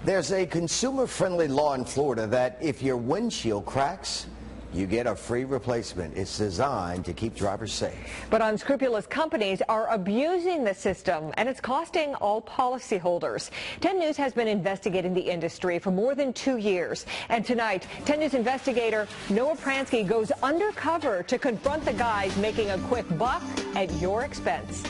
There's a consumer-friendly law in Florida that if your windshield cracks, you get a free replacement. It's designed to keep drivers safe. But unscrupulous companies are abusing the system, and it's costing all policyholders. 10 News has been investigating the industry for more than 2 years. And tonight, 10 News investigator Noah Pransky goes undercover to confront the guys making a quick buck at your expense.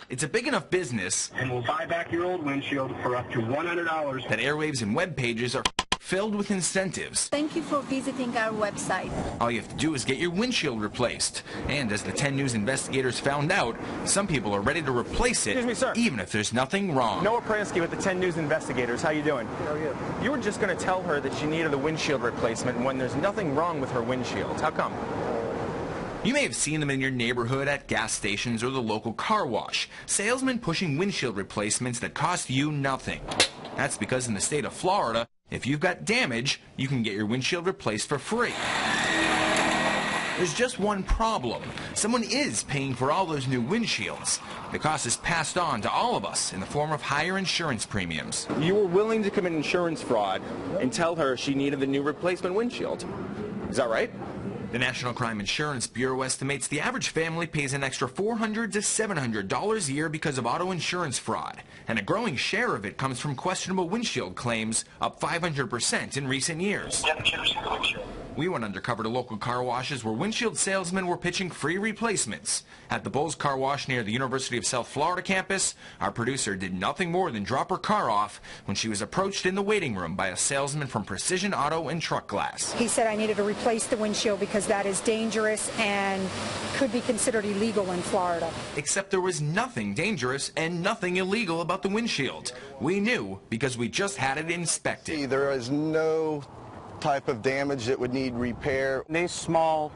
It's a big enough business, and we'll buy back your old windshield for up to $100. that airwaves and web pages are filled with incentives. Thank you for visiting our website. All you have to do is get your windshield replaced. And as the 10 News investigators found out, some people are ready to replace it, Excuse me, sir. even if there's nothing wrong. Noah Pransky with the 10 News investigators. How you doing? How are you? You were just going to tell her that she needed a windshield replacement when there's nothing wrong with her windshield. How come? You may have seen them in your neighborhood at gas stations or the local car wash. Salesmen pushing windshield replacements that cost you nothing. That's because in the state of Florida, if you've got damage, you can get your windshield replaced for free. There's just one problem. Someone is paying for all those new windshields. The cost is passed on to all of us in the form of higher insurance premiums. You were willing to commit insurance fraud and tell her she needed the new replacement windshield. Is that right? The National Crime Insurance Bureau estimates the average family pays an extra $400 to $700 a year because of auto insurance fraud, and a growing share of it comes from questionable windshield claims, up 500% in recent years. We went undercover to local car washes where windshield salesmen were pitching free replacements. At the Bulls Car Wash near the University of South Florida campus, our producer did nothing more than drop her car off when she was approached in the waiting room by a salesman from Precision Auto and Truck Glass. He said I needed to replace the windshield because that is dangerous and could be considered illegal in Florida. Except there was nothing dangerous and nothing illegal about the windshield. We knew because we just had it inspected. There is no type of damage that would need repair. These small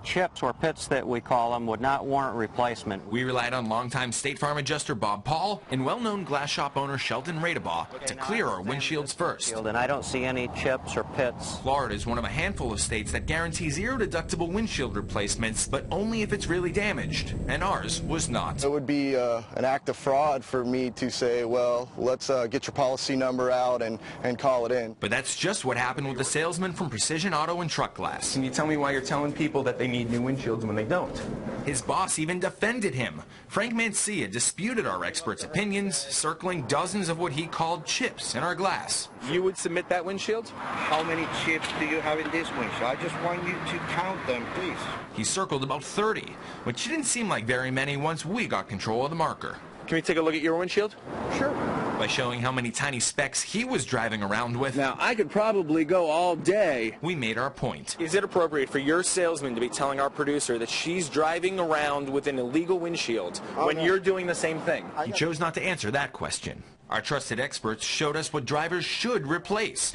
chips or pits that we call them would not warrant replacement. We relied on longtime State Farm adjuster Bob Paul and well-known glass shop owner Shelton Radebaugh to clear our windshields first. And I don't see any chips or pits. Florida is one of a handful of states that guarantee zero deductible windshield replacements, but only if it's really damaged, and ours was not. It would be an act of fraud for me to say, well, let's get your policy number out and call it in. But that's just what happened with the salesman from Precision Auto and Truck Glass. Can you tell me why you're telling people that they need new windshields when they don't? His boss even defended him. Frank Mancia disputed our experts' opinions, circling dozens of what he called chips in our glass. You would submit that windshield? How many chips do you have in this windshield? I just want you to count them, please. He circled about 30, which didn't seem like very many once we got control of the marker. Can we take a look at your windshield? Sure. By showing how many tiny specks he was driving around with. Now, I could probably go all day. We made our point. Is it appropriate for your salesman to be telling our producer that she's driving around with an illegal windshield when you're doing the same thing? He chose not to answer that question. Our trusted experts showed us what drivers should replace.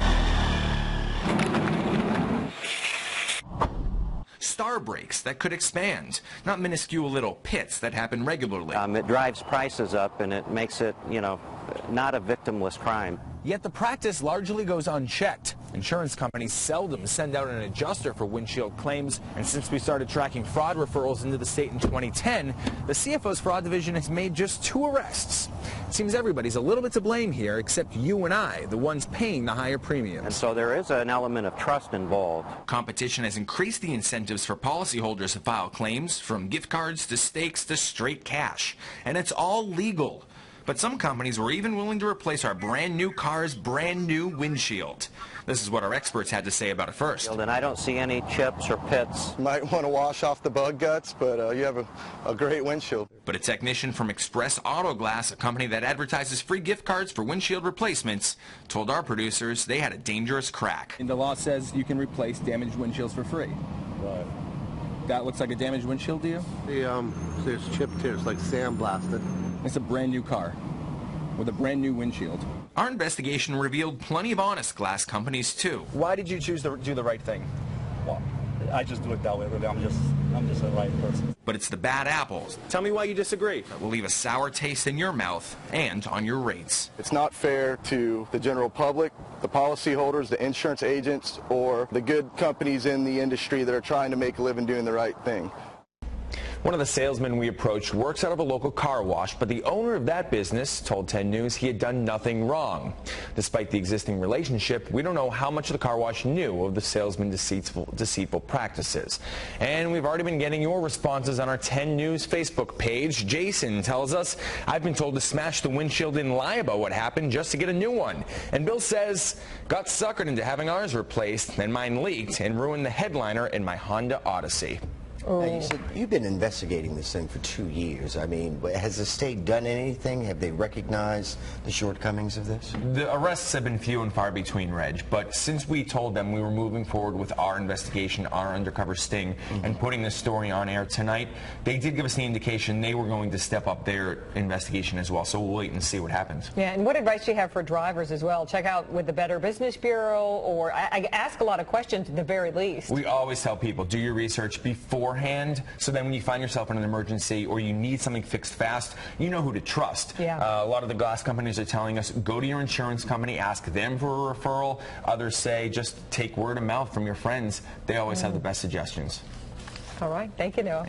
Star brakes that could expand, not minuscule little pits that happen regularly. It drives prices up and it makes it, not a victimless crime. Yet the practice largely goes unchecked. Insurance companies seldom send out an adjuster for windshield claims, and since we started tracking fraud referrals into the state in 2010, the CFO's fraud division has made just 2 arrests. It seems everybody's a little bit to blame here, except you and I, the ones paying the higher premiums. And so there is an element of trust involved. Competition has increased the incentives for policyholders to file claims, from gift cards to stakes to straight cash. And it's all legal. But some companies were even willing to replace our brand new car's brand new windshield. This is what our experts had to say about it first. And I don't see any chips or pits. You might want to wash off the bug guts, but you have a great windshield. But a technician from Express Auto Glass, a company that advertises free gift cards for windshield replacements, told our producers they had a dangerous crack. And the law says you can replace damaged windshields for free. Right. That looks like a damaged windshield to you? There's chipped here. It's like sandblasted. It's a brand new car with a brand new windshield. Our investigation revealed plenty of honest glass companies too. Why did you choose to do the right thing? Well, I just do it that way, really. I'm just a right person. But it's the bad apples Tell me why you disagree. that will leave a sour taste in your mouth and on your rates. It's not fair to the general public, the policyholders, the insurance agents, or the good companies in the industry that are trying to make a living doing the right thing. One of the salesmen we approached works out of a local car wash, but the owner of that business told 10 News he had done nothing wrong. Despite the existing relationship, we don't know how much the car wash knew of the salesman's deceitful practices. And we've already been getting your responses on our 10 News Facebook page. Jason tells us, I've been told to smash the windshield and lie about what happened just to get a new one. And Bill says, got suckered into having ours replaced, then mine leaked and ruined the headliner in my Honda Odyssey. Now, you said you've been investigating this thing for 2 years. I mean, has the state done anything? Have they recognized the shortcomings of this? The arrests have been few and far between, Reg, but since we told them we were moving forward with our investigation, our undercover sting, and putting this story on air tonight, they did give us the indication they were going to step up their investigation as well, so we'll wait and see what happens. Yeah, and what advice do you have for drivers as well? Check out with the Better Business Bureau, or I ask a lot of questions at the very least. We always tell people, do your research beforehand, so then when you find yourself in an emergency or you need something fixed fast, you know who to trust. Yeah. A lot of the glass companies are telling us, go to your insurance company, ask them for a referral. Others say, just take word of mouth from your friends. They always have the best suggestions. All right. Thank you, Noah.